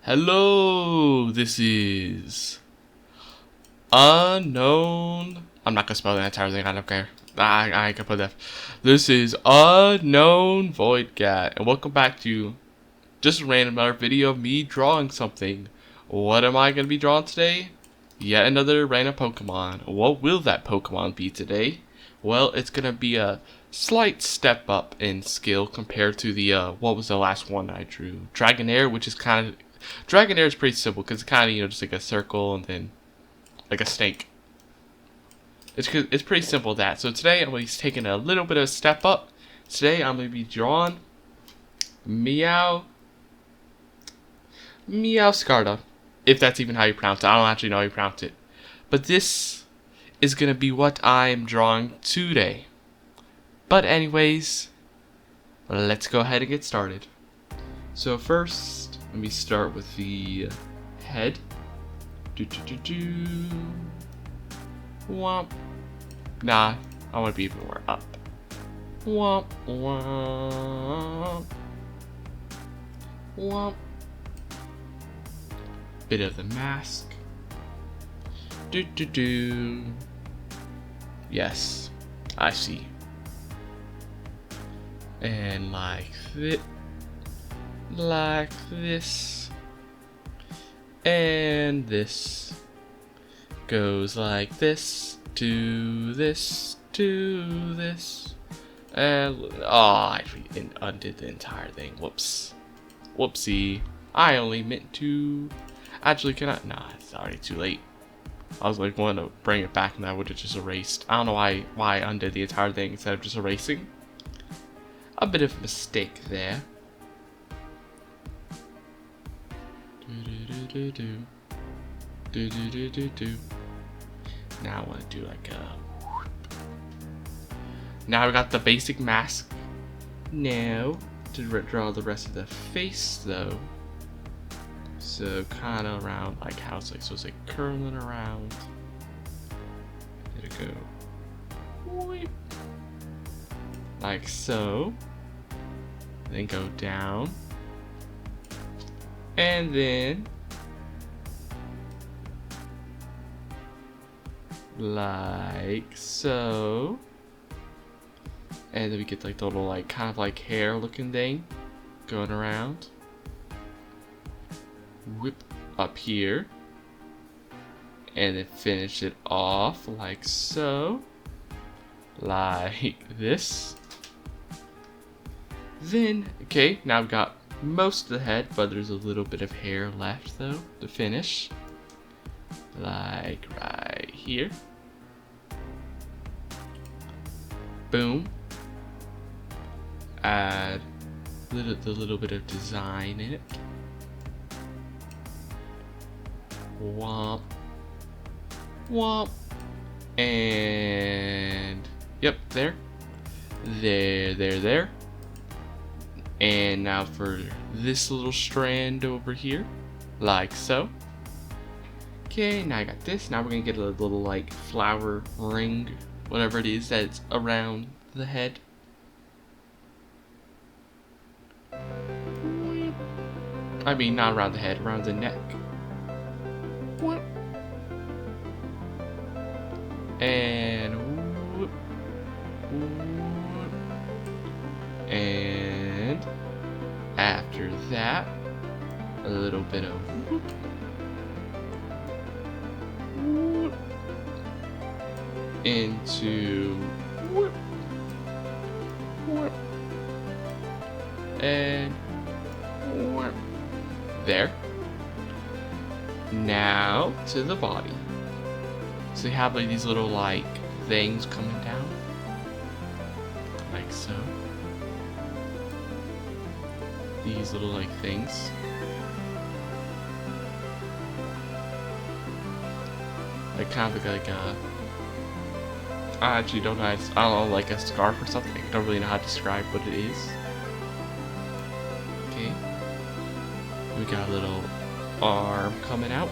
Hello, this is Unknown. I'm not gonna spell the entire thing, I don't care. I can put that. This is Unknown Void Cat, and welcome back to just a random another video of me drawing something. What am I gonna be drawing today? Yet another random Pokemon. What will that Pokemon be today? Well, it's gonna be a slight step up in skill compared to the what was the last one I drew? Dragonair, which is kind of Dragonair is pretty simple because it's kind of just like a circle and then like a snake. It's pretty simple that. So today I'm going to be taking a little bit of a step up. Today I'm going to be drawing Meowscarada, if that's even how you pronounce it. I don't actually know how you pronounce it, but this is going to be what I'm drawing today. But anyways, let's go ahead and get started. So first, let me start with the head. Womp. Nah, I want to be even more up. Womp, womp. Womp. Bit of the mask. Yes, I see. And like this, and this goes like this to this to this, and I undid the entire thing. Whoopsie. I only meant to actually nah, it's already too late. I was like wanting to bring it back and I would have just erased. I don't know why I undid the entire thing instead of just erasing. A bit of a mistake there. Now I want to do like a. Now we got the basic mask. Now to draw the rest of the face though. So kind of around like how it's like, so it's like curling around. There it go. Like so. Then go down. And then like so. And then we get like the little like kind of like hair looking thing going around. Whip up here. And then finish it off like so. Like this. Then, okay, now I've got most of the head, but there's a little bit of hair left though to finish. Like right here. Boom. Add the little bit of design in it. Womp. Womp. And yep, there. There. And now for this little strand over here, like so. Okay, now I got this. Now we're gonna get a little like flower ring, whatever it is that's around the head. I mean, not around the head, around the neck. And and after that, a little bit of into and there. Now to the body. So you have like these little like things coming down, like so. These little like things. Like kind of like a. I actually don't know. I don't know, like a scarf or something. I don't really know how to describe what it is. Okay. We got a little arm coming out.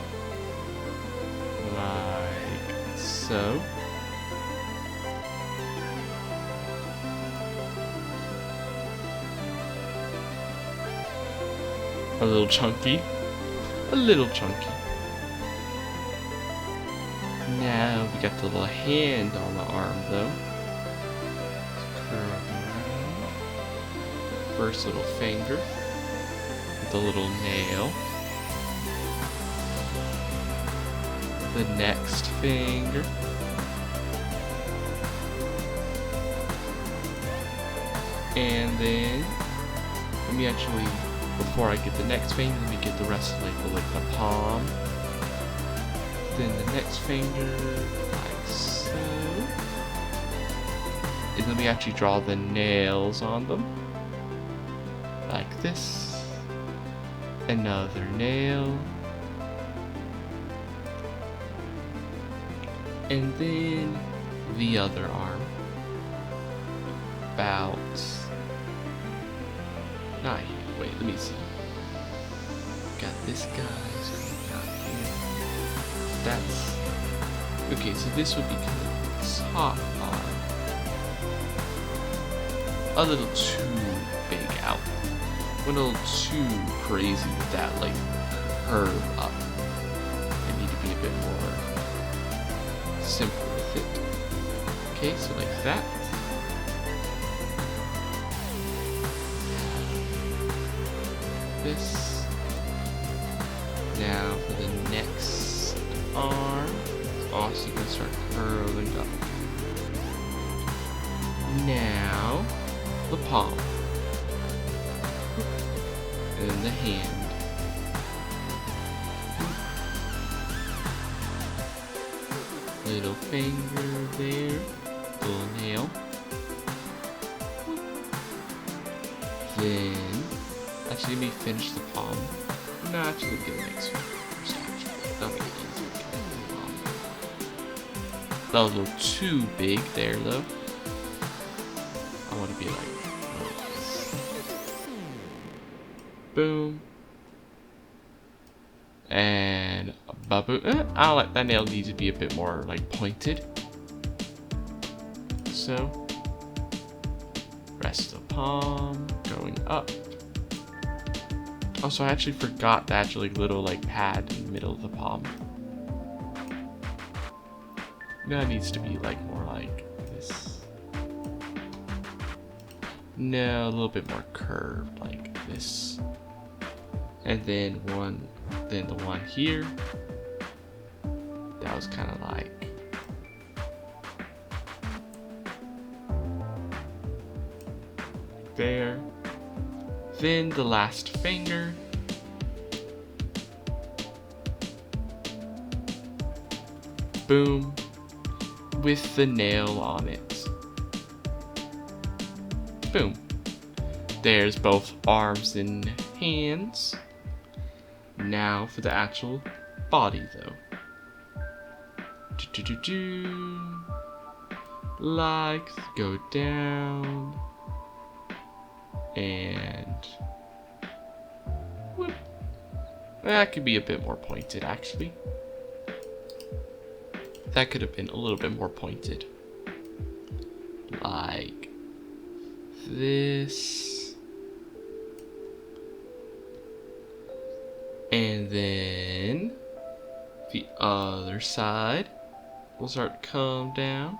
Like so. A little chunky. a little chunky. Now we got the little hand on the arm though. Curl around. First little finger with the little nail. The next finger. And then let me actually, before I get the next finger, let me get the rest of like the palm. Then the next finger, like so. And let me actually draw the nails on them. Like this. Another nail. And then the other arm. About... Not here. Wait, let me see. Got this guy's got here. That's... Okay, so this would be kind of top arm. A little too big out. Went a little too crazy with that, like, curve up. I need to be a bit more simple with it. Okay, so like that. This. Now for the next arm, it's also going to start curling up. Now, the palm. And then the hand. Little finger there. Little nail. Then, actually, let me finish the palm. No, actually, let me get the next finger first. That'll make it easier to get the palm. That was a little too big there, though. I want to be like this. Boom. And babu. I like that nail needs to be a bit more like pointed. So, rest of the palm going up. Also, I actually forgot the actual little like pad in the middle of the palm. That needs to be like more like this. No, a little bit more curved like this. And then the one here. That was kind of like there. Then the last finger. Boom. With the nail on it. Boom. There's both arms and hands. Now for the actual body though. Legs go down. And whoop. That could be a bit more pointed actually. That could have been a little bit more pointed. Like this. And then the other side will start to come down.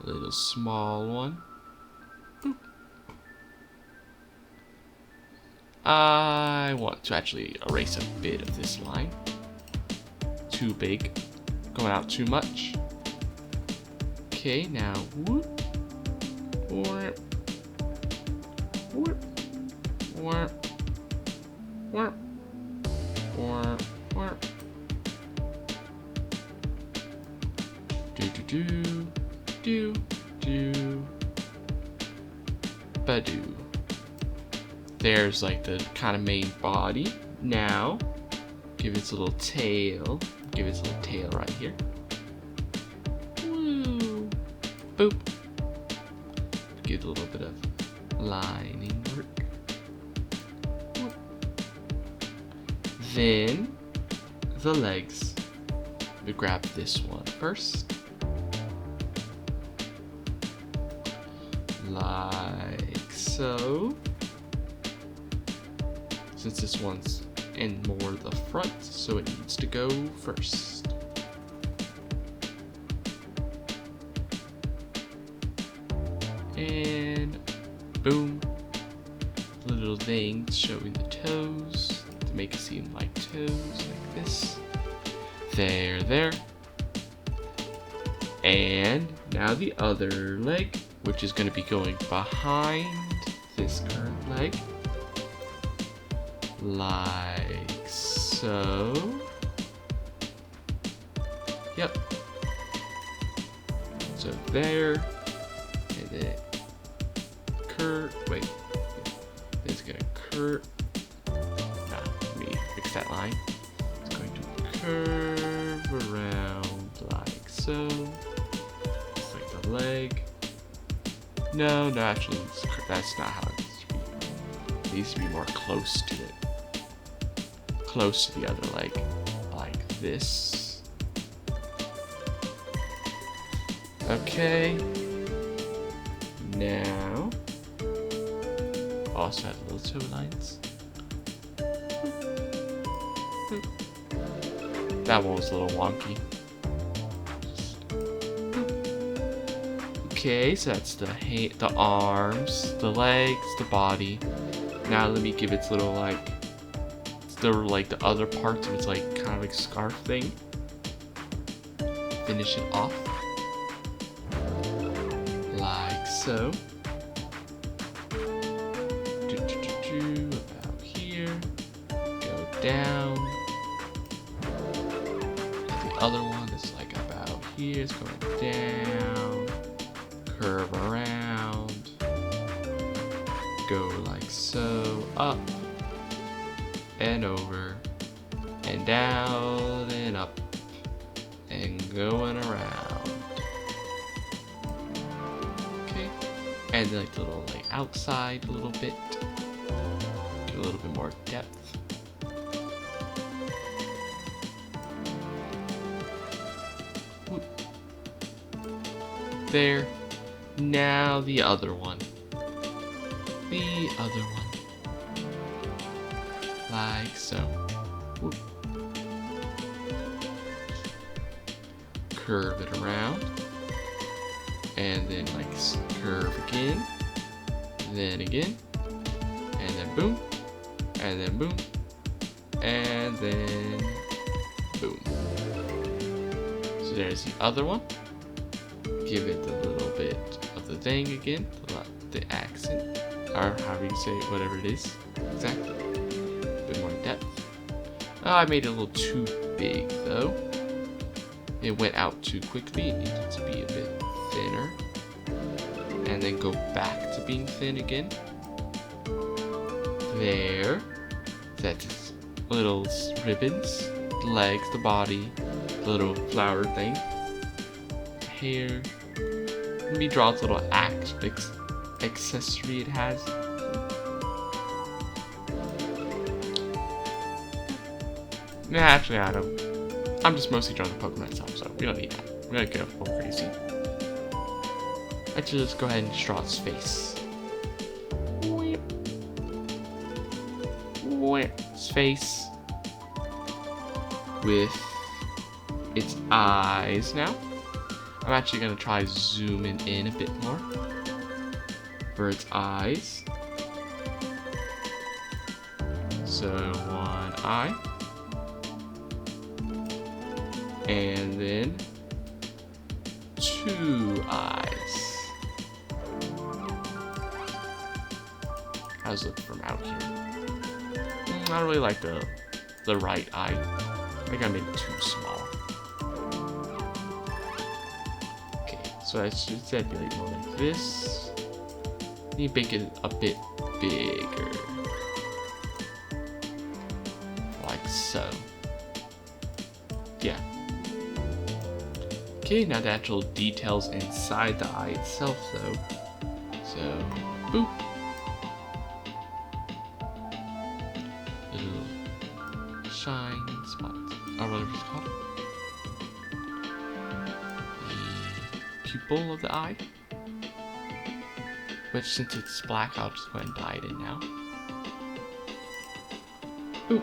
A little small one. Boop. I want to actually erase a bit of this line. Too big. Going out too much. Okay, now whoop. Whoop. Whoop. Whoop. Whoop. Whoop. Whoop. Do. Badoo. There's like the kind of main body. Now, give it a little tail. Give it a little tail right here. Woo. Boop. Give it a little bit of lining work. Whoop. Then, the legs. We grab this one first. Like so. since this one's in more the front, so it needs to go first. And boom, little thing showing the toes to make it seem like toes, like this. There. And now the other leg, which is going to be going behind this current leg, like so. Yep. So there, and then curve. Wait, it's gonna curve. Let me fix that line. It's going to curve around like so. Just like the leg. No, actually, that's not how it needs to be. It needs to be more close to it. Close to the other leg, like this. Okay. Now, also have little toe lines. That one was a little wonky. Okay, so that's the arms, the legs, the body. Now let me give its little the other parts of its like kind of like scarf thing. Finish it off like so. About here. Go down. The other one is like about here. It's going down. Curve around. Go like so. Up. And over. And down and up. And going around. Okay. And like the little like outside a little bit. Get a little bit more depth. Whoop. There. Now the other one. The other one. Like so. Whoop. Curve it around. And then like curve again. Then again. And then boom. And then boom. And then boom. So there's the other one. Give it a little bit of the thing again. The accent. Or however you say it, whatever it is. Exactly. A bit more depth. Oh, I made it a little too big though. It went out too quickly. It needed to be a bit thinner. And then go back to being thin again. There. That's its little ribbons, the legs, the body, the little flower thing, hair. Let me draw its little accessory it has. Nah, actually, I don't. I'm just mostly drawing the Pokemon itself, so we don't need that. We're gonna go full crazy. Actually, let's go ahead and draw its face. Its face with its eyes now. I'm actually gonna try zooming in a bit more for its eyes. So one eye. And then two eyes. How's it look from out here? I don't really like the right eye. I think I made it too small. Okay, so I should set it more like this. Need to make it a bit bigger. Like so. Yeah. Okay, now the actual details inside the eye itself though. So, boop. Little shine spot, or whatever it's called. The pupil of the eye. Which, since it's black, I'll just go ahead and dye it in now. Ooh.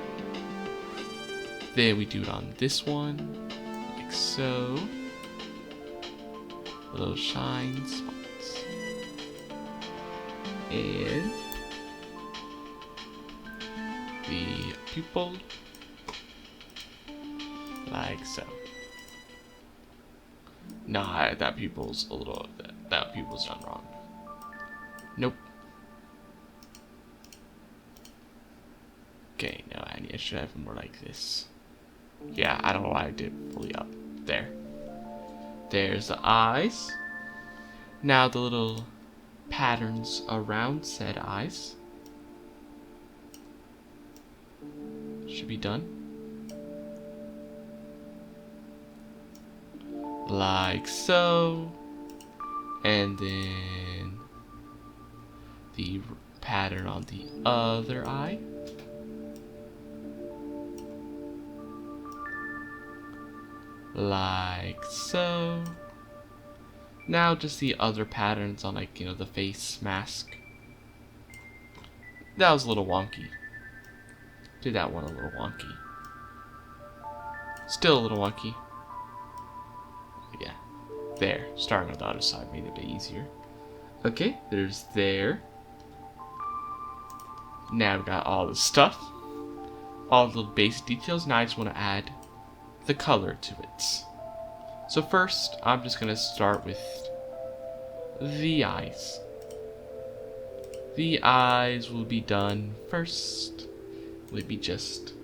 Then we do it on this one, like so. Little shine spots. And the pupil, like so. Nah, that pupil's a little, that pupil's done wrong. Nope. Okay, no, I should have more like this. Yeah, I don't know why I did fully up. There. There's the eyes. Now the little patterns around said eyes should be done. Like so. And then the pattern on the other eye. Like so. Now just the other patterns on, like, you know, the face mask. That was a little wonky. Did that one a little wonky. Still a little wonky. Yeah. There. Starting on the other side made it a bit easier. Okay, there's there. Now I've got all the stuff. All the little basic details. Now I just want to add the color to it. So first, I'm just going to start with the eyes. The eyes will be done first. Will be just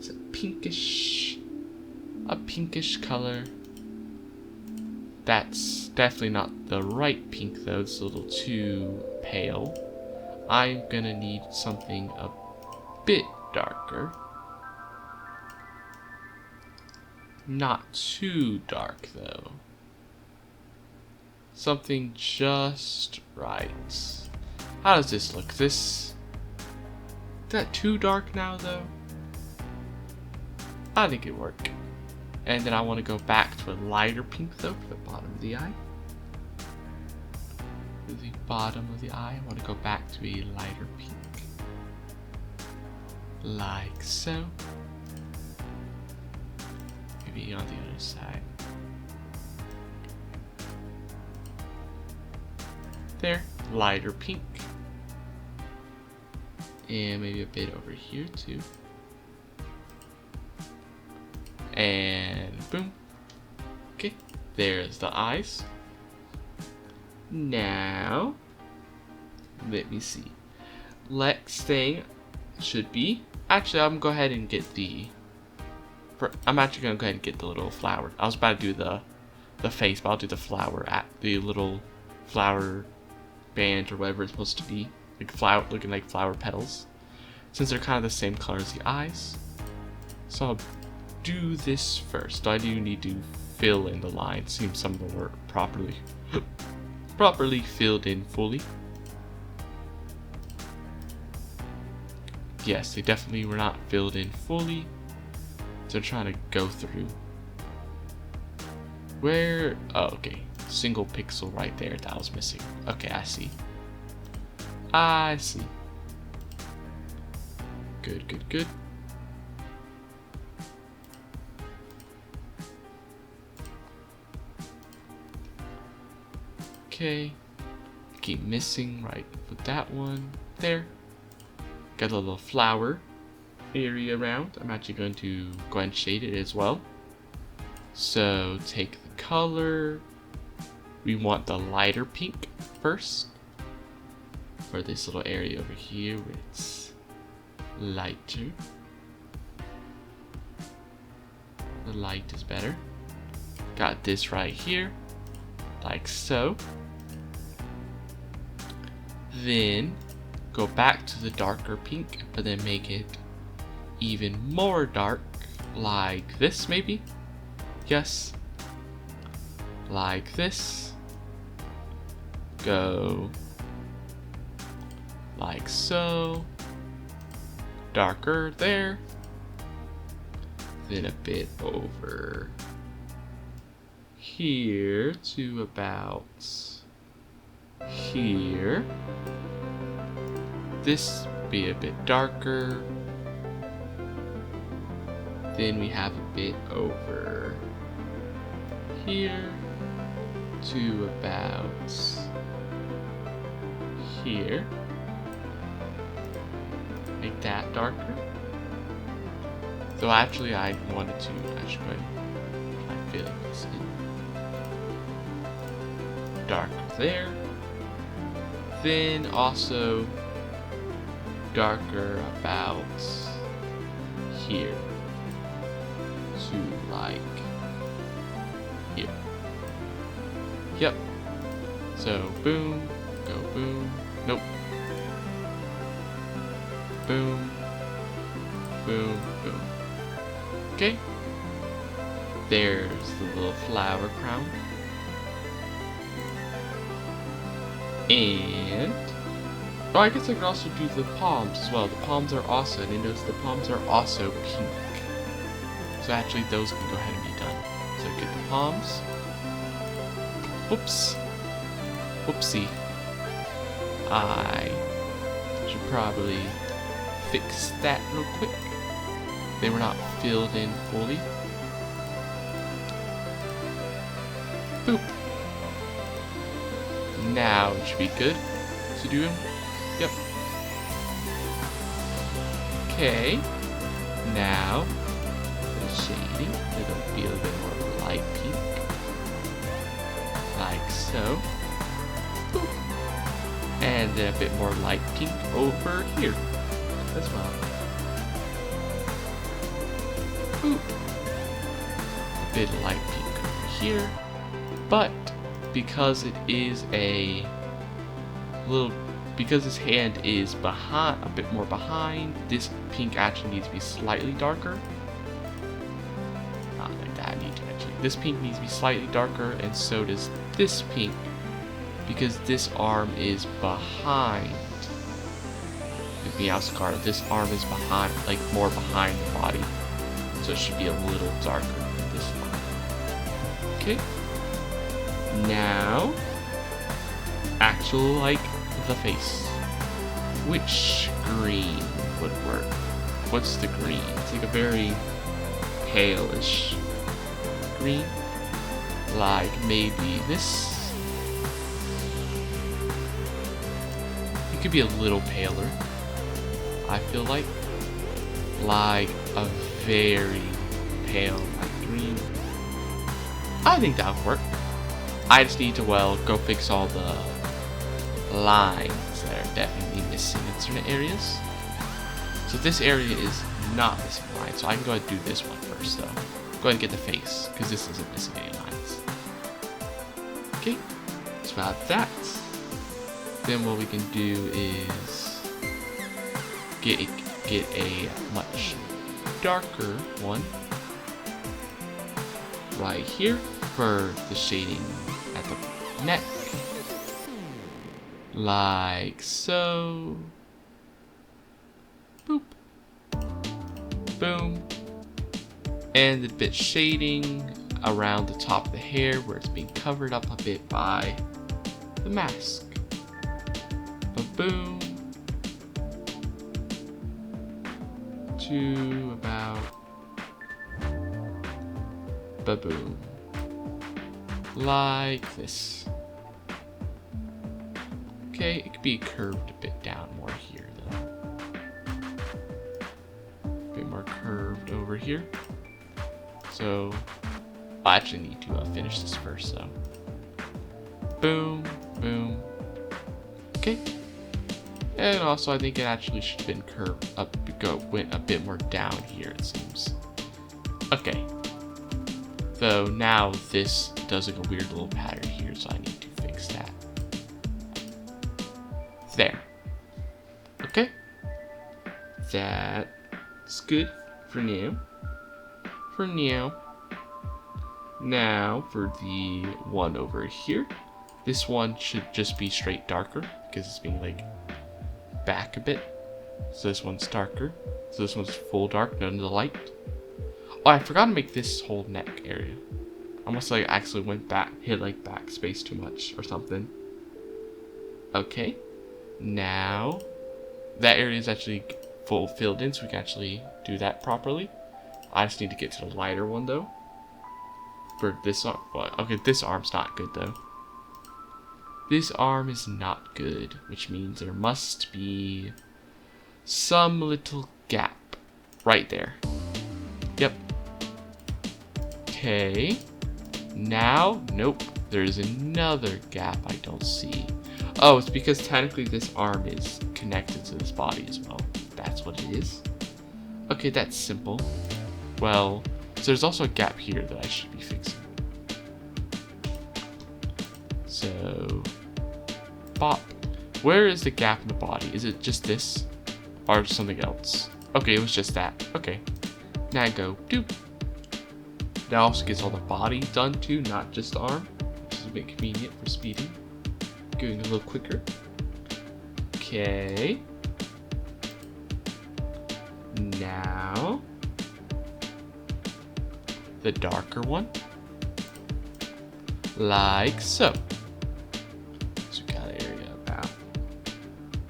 a pinkish color. That's definitely not the right pink though, it's a little too pale. I'm gonna need something a bit darker. Not too dark though. Something just right. How does this look? Is that too dark now though? I think it'd work. And then I want to go back to a lighter pink though for the bottom of the eye. For the bottom of the eye, I want to go back to a lighter pink. Like so. Maybe on the other side. There, lighter pink. And maybe a bit over here too. And boom. Okay, there's the eyes. Now, let me see. Next thing should be, actually I'm gonna go ahead and get I'm actually gonna go ahead and get the little flower. I was about to do the face, but I'll do the flower at the little flower band or whatever it's supposed to be. Like flower, looking like flower petals. Since they're kind of the same color as the eyes. So I'll do this first. I do need to fill in the lines. Seems some of them were properly filled in fully. Yes, they definitely were not filled in fully. So I'm trying to go through. Where? Oh, okay. Single pixel right there that was missing. Okay, I see. I see. Good, good, good. Okay. Keep missing right with that one. There. Got a little flower area around. I'm actually going to go ahead and shade it as well. So take the color. We want the lighter pink first. For this little area over here where it's lighter. The light is better. Got this right here. Like so. Then go back to the darker pink, but then make it even more dark, like this maybe? Yes. Like this. Go like so. Darker there. Then a bit over here to about here. This be a bit darker. Then we have a bit over here to about here. Make that darker. So actually I wanted to actually go ahead and try filling this in. Darker there. Then also darker about here to like here. Yep. So boom, go boom, nope. Boom, boom, boom. Okay. There's the little flower crown. And oh, I guess I could also do the palms as well. The palms are also, and notice the palms are also pink. So actually those can go ahead and be done. So get the palms. Whoops. Whoopsie. I should probably fix that real quick. They were not filled in fully. Boop. Now it should be good to do them. Yep. Okay. Now the shading. It'll be a little bit more light pink. Like so. Boop. And then a bit more light pink over here as well. Boop. A bit of light pink over here. But because it is a little, because his hand is behind, a bit more behind, this pink actually needs to be slightly darker. Not like that, I need to actually. This pink needs to be slightly darker, and so does this pink, because this arm is behind. With Meowscarada, this arm is behind, like more behind the body, so it should be a little darker than this one. Okay. Now, actual like the face. Which green would work? What's the green? It's like a very palish green. Like maybe this. It could be a little paler, I feel like. Like a very pale like green. I think that would work. I just need to, well, go fix all the lines that are definitely missing in certain areas. So this area is not missing lines, so I can go ahead and do this one first, though. Go ahead and get the face, because this isn't missing any lines. Okay, that's about that. Then what we can do is get a much darker one right here for the shading at the neck, like so. Boop. Boom. And a bit shading around the top of the hair where it's being covered up a bit by the mask. Boom. To about ba-boom. Like this. Okay, it could be curved a bit down more here though. A bit more curved over here. So, I actually need to finish this first though. Boom, boom. Okay. And also I think it actually should have been curved up, went a bit more down here it seems. Okay. So now this does like a weird little pattern here, so I need to fix that. There. Okay. That's good for now. For now. Now for the one over here. This one should just be straight darker because it's being like back a bit. So this one's darker. So this one's full dark, none of the light. Oh, I forgot to make this whole neck area. Almost like I actually went back, hit like backspace too much or something. Okay. Now, that area is actually full filled in, so we can actually do that properly. I just need to get to the lighter one though. For this arm, okay, this arm's not good though. This arm is not good, which means there must be some little gap right there. Yep. Okay. Now, nope. There's another gap I don't see. Oh, it's because technically this arm is connected to this body as well. That's what it is. Okay, that's simple. Well, so there's also a gap here that I should be fixing. So, bop. Where is the gap in the body? Is it just this? Or something else? Okay, it was just that. Okay. Now I go, doop. That also gets all the body done too, not just the arm. Which is a bit convenient for speeding. Going a little quicker. Okay. Now, the darker one. Like so. So we got an area about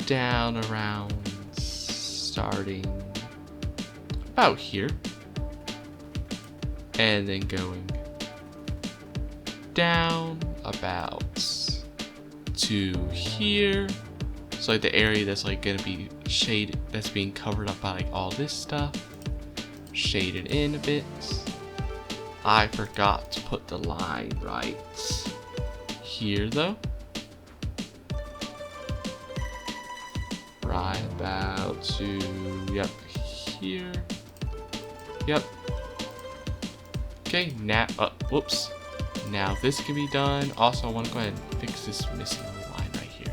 down around starting about here. And then going down about to here. So like the area that's like gonna be shaded, that's being covered up by like all this stuff. Shaded in a bit. I forgot to put the line right here though. Right about to, yep, here. Yep. Okay, now, whoops. Now this can be done. Also, I want to go ahead and fix this missing line right here.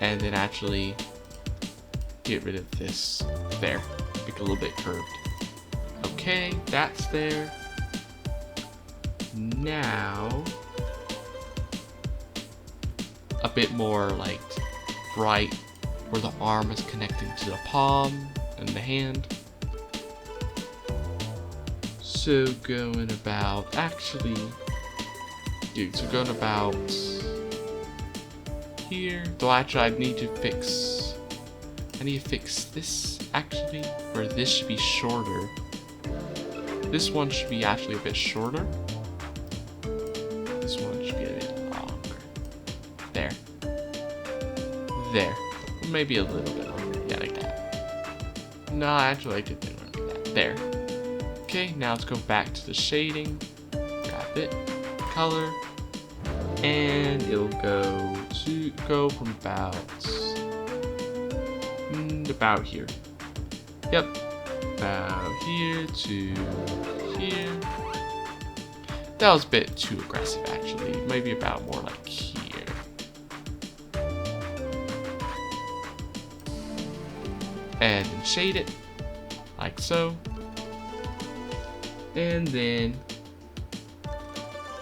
And then actually get rid of this there. Make it a little bit curved. Okay, that's there. Now, a bit more like right where the arm is connecting to the palm and the hand. So going about, actually, dude, so going about here, though actually I need to fix this actually, where this should be shorter. This one should be actually a bit shorter. This one should be a bit longer. There. There. Maybe a little bit longer. Yeah, like that. No, actually I did think like that. There. Okay, now let's go back to the shading. Grab it. Color. And it'll go from about here. Yep. About here to here. That was a bit too aggressive actually. Maybe about more like here. And then shade it like so. And then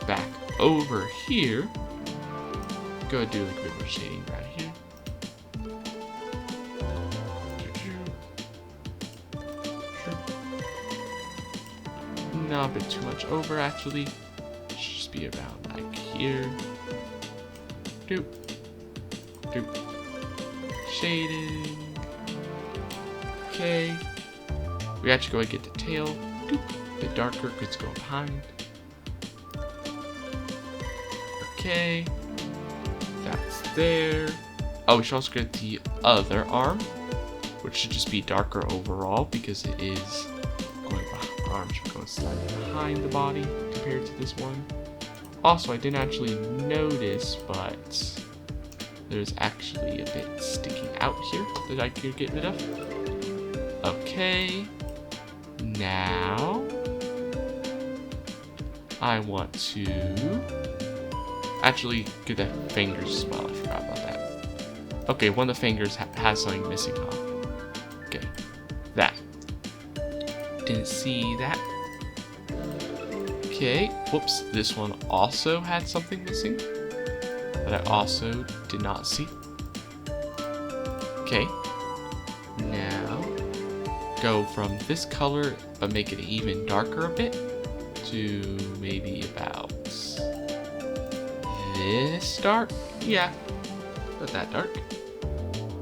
back over here. Go do like a bit more shading right here. Not a bit too much over actually. Should just be around like here. Doop. Doop. Shading. Okay. We actually go and get the tail. Doop. A bit darker because it's going behind. Okay. That's there. Oh, we should also get the other arm, which should just be darker overall because it is going behind. Arms are going slightly behind the body compared to this one. Also, I didn't actually notice, but there's actually a bit sticking out here that I could get rid of. Okay. Now, I want to actually get the fingers as well. I forgot about that. Okay, one of the fingers has something missing, huh? Okay, that. Didn't see that. Okay, whoops, this one also had something missing that I also did not see. Okay, now go from this color but make it even darker a bit to maybe about this dark. Yeah, not that dark.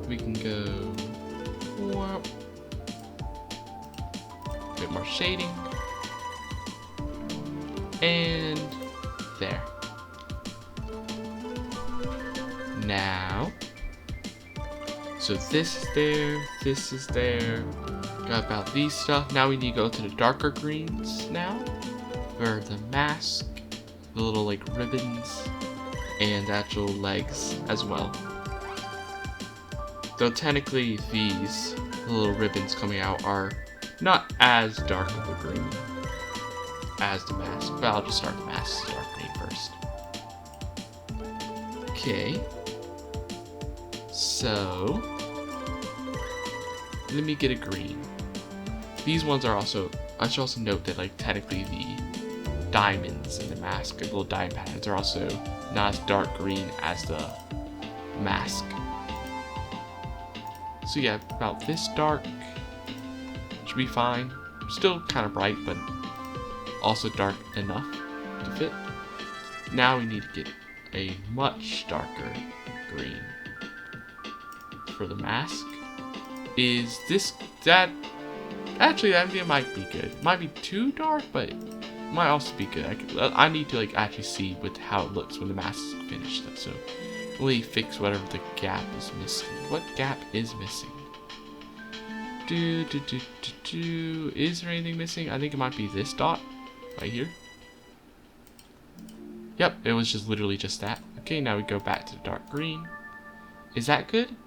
We can go more shading. And there. Now, so this is there, got about these stuff. Now we need to go to the darker greens now, for the mask, the little like ribbons, and actual legs as well. Though technically these little ribbons coming out are not as dark of a green as the mask, but I'll just start the mask dark green first. Okay. So, let me get a green. These ones are also, I should also note that like technically the diamonds in the mask, the little diamond patterns, are also not as dark green as the mask. So yeah, about this dark should be fine. Still kind of bright, but also dark enough to fit. Now we need to get a much darker green. For the mask, is this that actually that idea might be good. Might be too dark, but it might also be good. I need to like actually see with how it looks when the mask is finished. So really fix whatever the gap is missing. What gap is missing? Is there anything missing? I think it might be this dot right here. Yep, it was just literally just that. Okay, now we go back to the dark green. Is that good?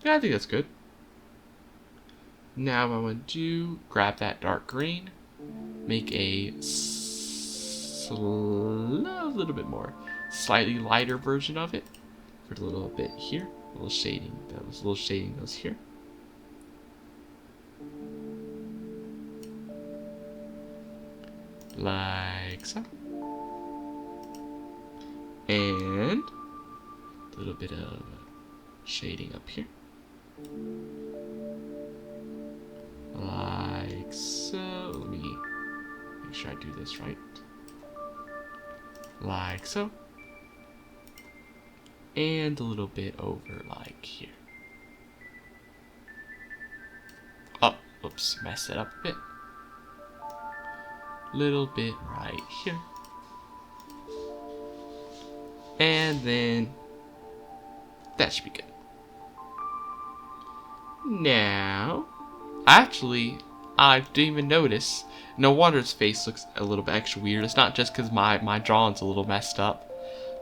Yeah, I think that's good. Now what I want to do, grab that dark green, make a little bit more, slightly lighter version of it for a little bit here, a little shading. Little shading goes here. Like so. And a little bit of shading up here. Like so. Let me make sure I do this right. Like so. And a little bit over like here. Oh, oops, messed it up a bit. Little bit right here. And then that should be good. Now, actually, I didn't even notice. No wonder his face looks a little bit extra weird. It's not just because my drawing's a little messed up,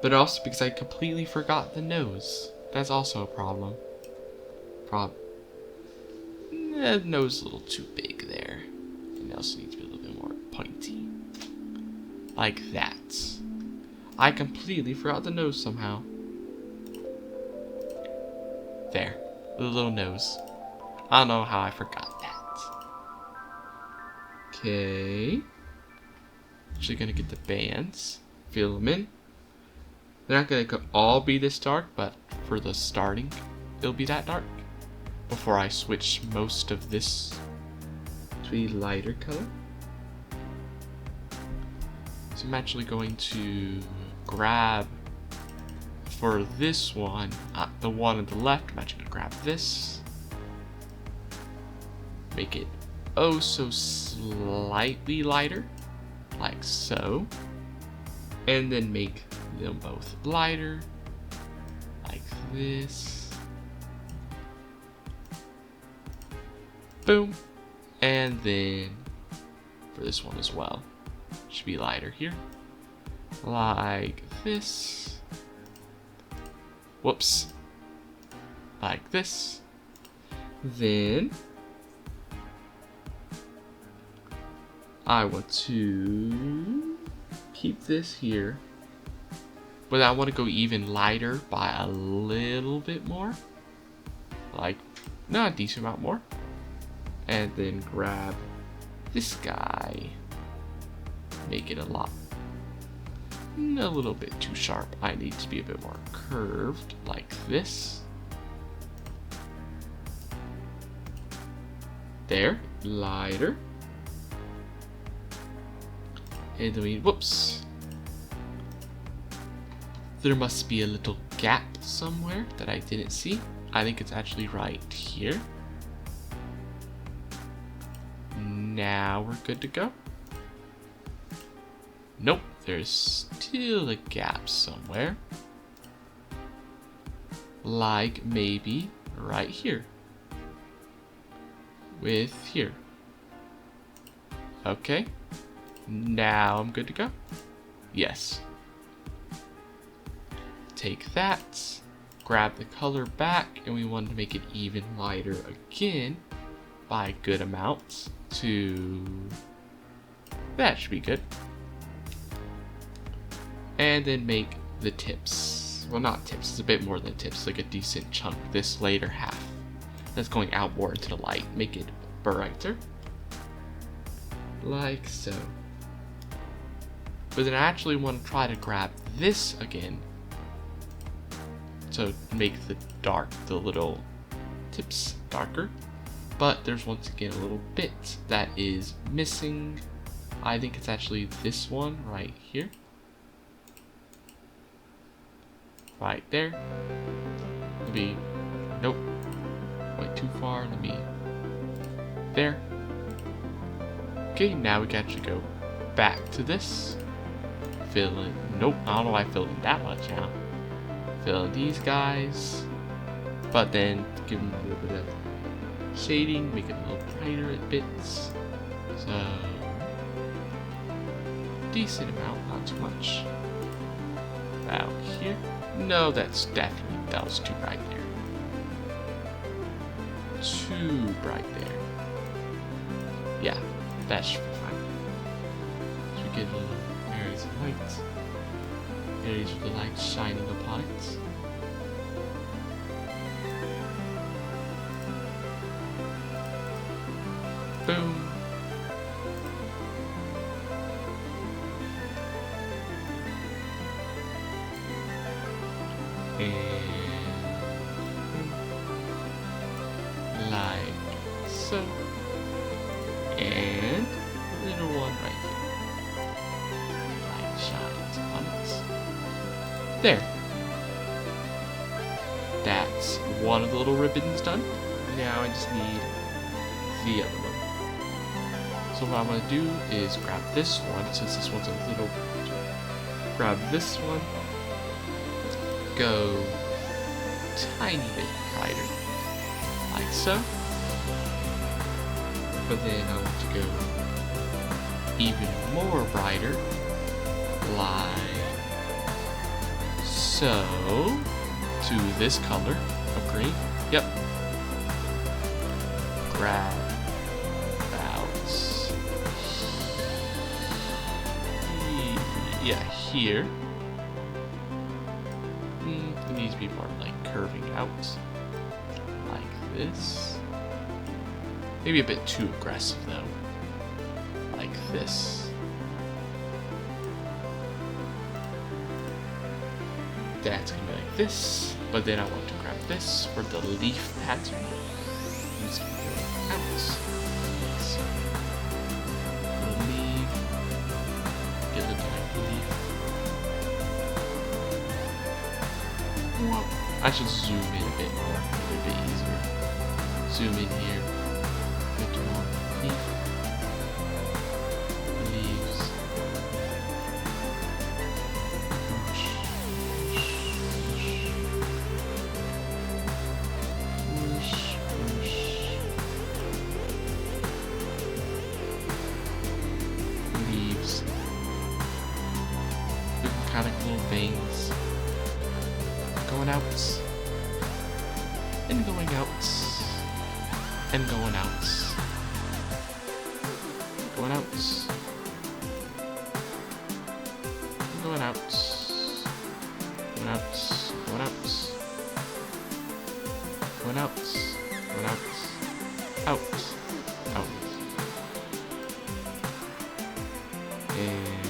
but also because I completely forgot the nose. That's also a problem. The nose is a little too big there. And it also needs to be a little bit more pointy. Like that. I completely forgot the nose somehow. There. The little nose. I don't know how I forgot that. Okay. Actually gonna get the bands. Fill them in. They're not gonna all be this dark, but for the starting, it'll be that dark. Before I switch most of this to a lighter color. So I'm actually going to grab, for this one, the one on the left, I'm actually gonna grab this. Make it oh so slightly lighter, like so. And then make them both lighter, like this. Boom. And then for this one as well, should be lighter here, like this. Whoops. Like this. Then I want to keep this here, but I want to go even lighter by a little bit more, like not a decent amount more. And then grab this guy, make it a little bit too sharp. I need to be a bit more curved, like this. There, lighter. And then we, whoops. There must be a little gap somewhere that I didn't see. I think it's actually right here. now we're good to go. Nope, there's still a gap somewhere. Like maybe right here. With here. Okay. Now I'm good to go. Yes. Take that. Grab the color back, and we want to make it even lighter again by a good amount to... That should be good. And then make the tips. Well, not tips, it's a bit more than tips, like a decent chunk, this later half that's going out more into the light. Make it brighter. Like so. But then I actually want to try to grab this again. So make the little tips darker. But there's once again a little bit that is missing. I think it's actually this one right here. Right there. Maybe, nope, went too far, let me, there. Okay, now we can actually go back to this. Fill in, nope, I don't know why I filled in that much now. Fill in these guys, but then give them a little bit of shading, make it a little brighter at bits. So, decent amount, not too much. About here. No, that was too bright there. Too bright there. Yeah, that should be fine. So we get a little areas of light. Areas with the light shining upon it. Boom. And like so, and little one right here. Light shines on it. There. That's one of the little ribbons done. Now I just need the other one. So what I'm gonna do is grab this one, since this one's a little. Grab this one. Go tiny bit brighter, like so. But then I want to go even more brighter, like so, to this color of green. Yep. Grab about, yeah, here. It needs to be more like curving out, like this. Maybe a bit too aggressive though, like this. That's gonna be like this, but then I want to grab this for the leaf pattern. It's gonna go out. So, the leaf, get the like leaf. Well, I should zoom in a bit more, a bit easier. Zoom in here, a bit more leaf, leaves. Whoosh, whoosh, whoosh. Leaves. Different kind of little veins. Going out, and going out, and going out, going out, going out, going out, going out, going out, going out, out, out, and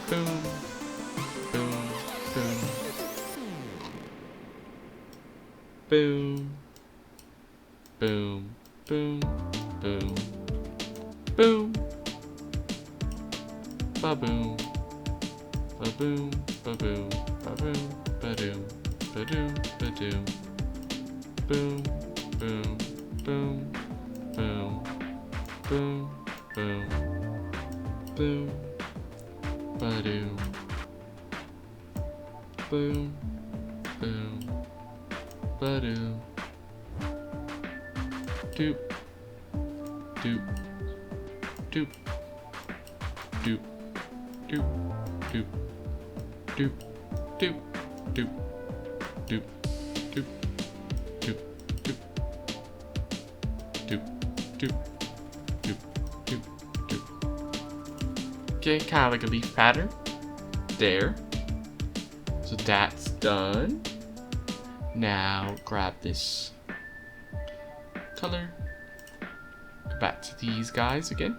boom, boom, boom. Boom, boom, boom, boom, boom, ba-boom, ba-boom, ba-boom, ba-boom, ba-doom, ba-doom, ba-doom, boom, boom, boom, boom, Boom, boom, boom, ba-doom, boom, boom, ba-doom, doop, doop, doop, doop, doop, doop, doop, doop, doop, doop, doop, doop, doop, doop, doop, doop, doop, doop. Okay, kind of like a leaf pattern. There. So that's done. Now grab this color. Go back to these guys again.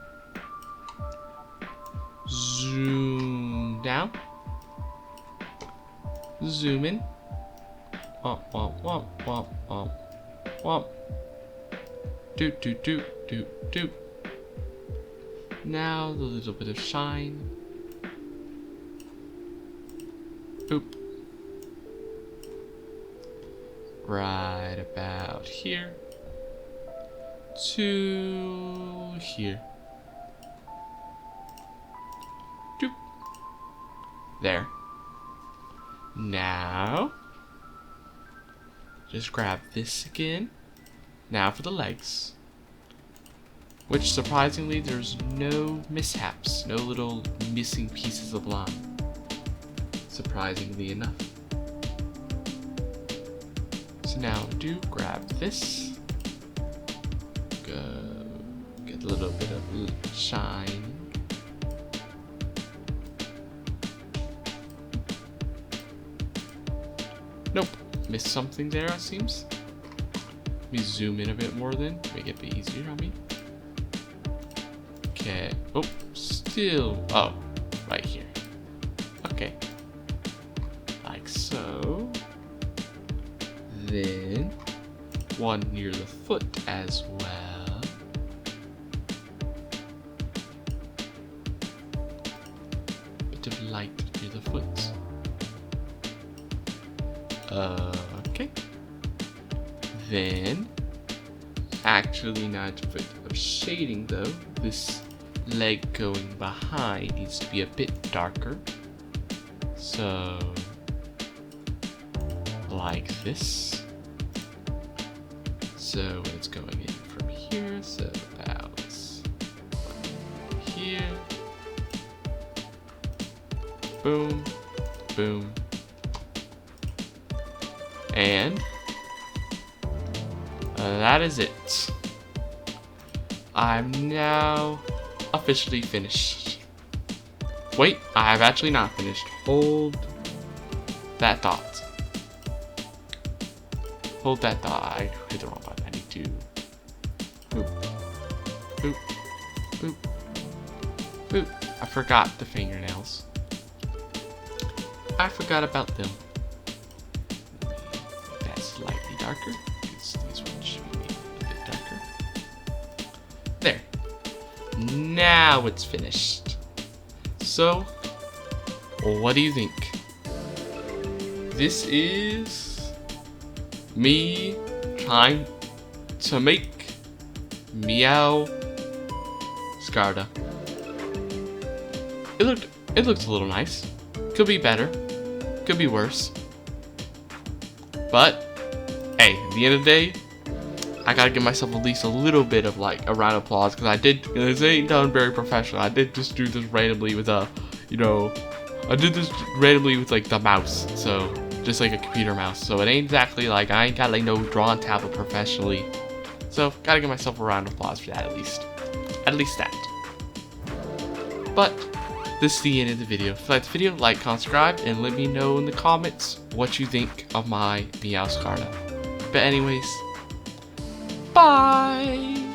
Zoom down. Zoom in. Womp, womp, womp, womp, womp, womp. Doot, doot, doot, doot, doot. Now the little bit of shine. Boop. Right about here to here. Doop. There. Now, just grab this again. Now for the legs. Which, surprisingly, there's no mishaps. No little missing pieces of line. Surprisingly enough. So now do grab this. Go get a little bit of shine. Nope, missed something there it seems. Let me zoom in a bit more then, make it a bit easier on me. Okay, oh, still, oh, right here. Okay, like so. Then, one near the foot as well. Bit of light near the foot. Okay. Then, actually not a bit of shading though. This leg going behind needs to be a bit darker. So, like this. So it's going in from here, so about here. Boom, boom. And that is it. I'm now officially finished. Wait, I have actually not finished. Hold that thought. Hold that thought. I hit the wrong button. I need to boop, boop, boop, boop. I forgot the fingernails. I forgot about them. Slightly darker. These ones should be made a bit darker. There. Now it's finished. So, what do you think? This is me trying to make Meowscarada. It looked a little nice. Could be better. Could be worse. But hey, at the end of the day, I gotta give myself at least a little bit of like a round of applause because this ain't done very professional. I did just do this randomly with I did this randomly with like the mouse, so just like a computer mouse. So it ain't exactly like I ain't got like no drawing tablet professionally. So gotta give myself a round of applause for that at least that. But this is the end of the video. If you liked the video, like, comment, subscribe, and let me know in the comments what you think of my Meowscarada. But anyways, bye!